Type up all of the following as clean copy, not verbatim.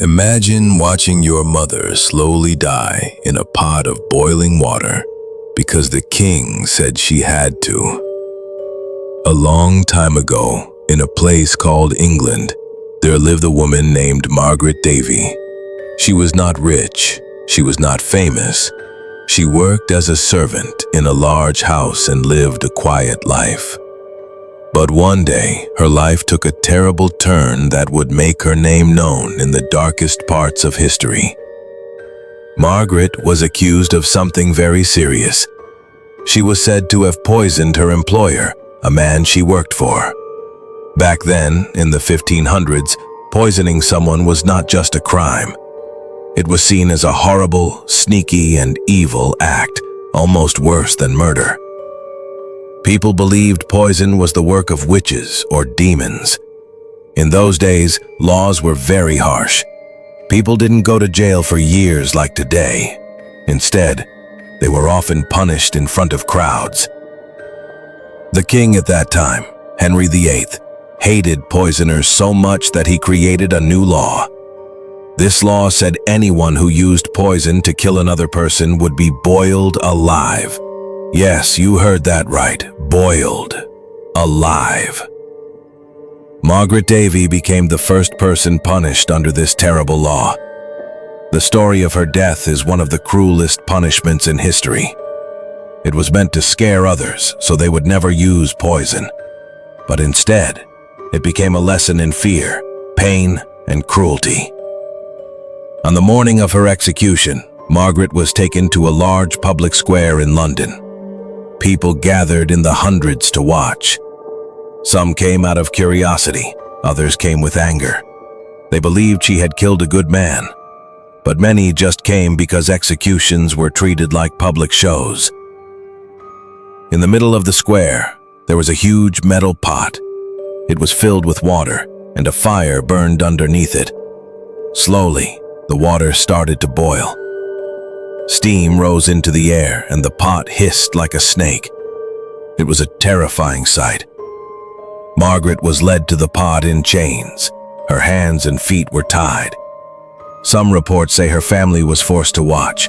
Imagine watching your mother slowly die in a pot of boiling water because the king said she had to. A long time ago, in a place called England, there lived a woman named Margaret Davy. She was not rich, she was not famous. She worked as a servant in a large house and lived a quiet life. But one day, her life took a terrible turn that would make her name known in the darkest parts of history. Margaret was accused of something very serious. She was said to have poisoned her employer, a man she worked for. Back then, in the 1500s, poisoning someone was not just a crime. It was seen as a horrible, sneaky, and evil act, almost worse than murder. People believed poison was the work of witches or demons. In those days, laws were very harsh. People didn't go to jail for years like today. Instead, they were often punished in front of crowds. The king at that time, Henry VIII, hated poisoners so much that he created a new law. This law said anyone who used poison to kill another person would be boiled alive. Yes, you heard that right, boiled alive. Margaret Davy became the first person punished under this terrible law. The story of her death is one of the cruelest punishments in history. It was meant to scare others so they would never use poison. But instead, it became a lesson in fear, pain, and cruelty. On the morning of her execution, Margaret was taken to a large public square in London. People gathered in the hundreds to watch. Some came out of curiosity, others came with anger. They believed she had killed a good man, but many just came because executions were treated like public shows. In the middle of the square, there was a huge metal pot. It was filled with water, and a fire burned underneath it. Slowly, the water started to boil. Steam rose into the air and the pot hissed like a snake. It was a terrifying sight. Margaret was led to the pot in chains. Her hands and feet were tied. Some reports say her family was forced to watch.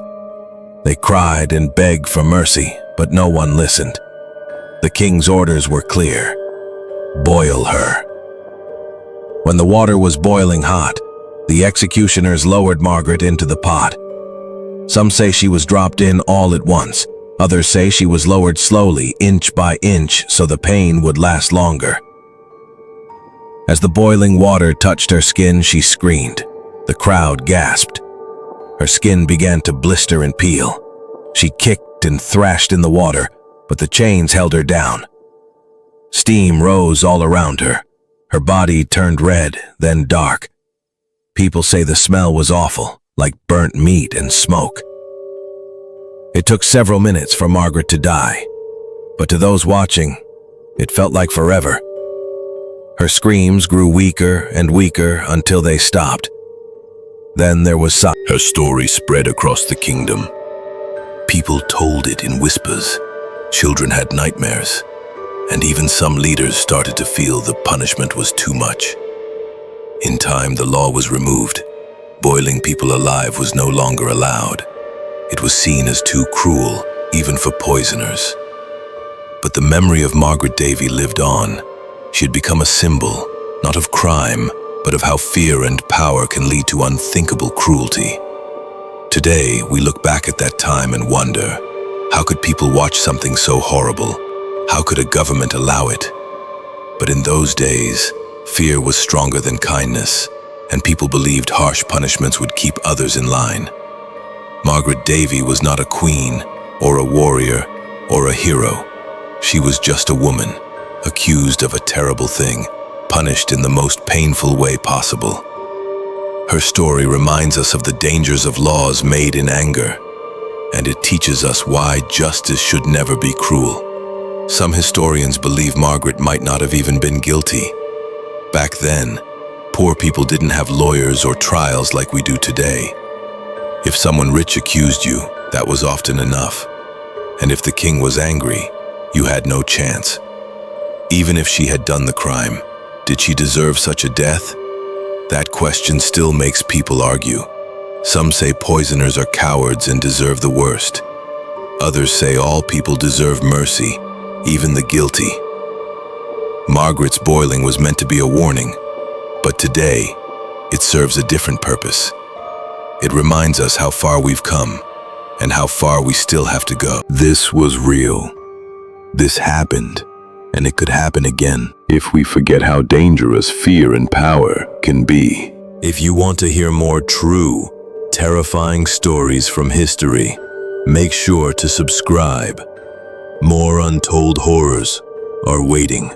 They cried and begged for mercy, but no one listened. The king's orders were clear: boil her. When the water was boiling hot, the executioners lowered Margaret into the pot. Some say she was dropped in all at once. Others say she was lowered slowly, inch by inch, so the pain would last longer. As the boiling water touched her skin, she screamed. The crowd gasped. Her skin began to blister and peel. She kicked and thrashed in the water, but the chains held her down. Steam rose all around her. Her body turned red, then dark. People say the smell was awful, like burnt meat and smoke. It took several minutes for Margaret to die, but to those watching, it felt like forever. Her screams grew weaker and weaker until they stopped. Then there was silence. Her story spread across the kingdom. People told it in whispers. Children had nightmares, and even some leaders started to feel the punishment was too much. In time, the law was removed. Boiling people alive was no longer allowed. It was seen as too cruel, even for poisoners. But the memory of Margaret Davy lived on. She had become a symbol, not of crime, but of how fear and power can lead to unthinkable cruelty. Today, we look back at that time and wonder, how could people watch something so horrible? How could a government allow it? But in those days, fear was stronger than kindness, and people believed harsh punishments would keep others in line. Margaret Davy was not a queen, or a warrior, or a hero. She was just a woman, accused of a terrible thing, punished in the most painful way possible. Her story reminds us of the dangers of laws made in anger, and it teaches us why justice should never be cruel. Some historians believe Margaret might not have even been guilty. Back then, poor people didn't have lawyers or trials like we do today. If someone rich accused you, that was often enough. And if the king was angry, you had no chance. Even if she had done the crime, did she deserve such a death? That question still makes people argue. Some say poisoners are cowards and deserve the worst. Others say all people deserve mercy, even the guilty. Margaret's boiling was meant to be a warning, but today, it serves a different purpose. It reminds us how far we've come, and how far we still have to go. This was real. This happened, and it could happen again if we forget how dangerous fear and power can be. If you want to hear more true, terrifying stories from history, make sure to subscribe. More untold horrors are waiting.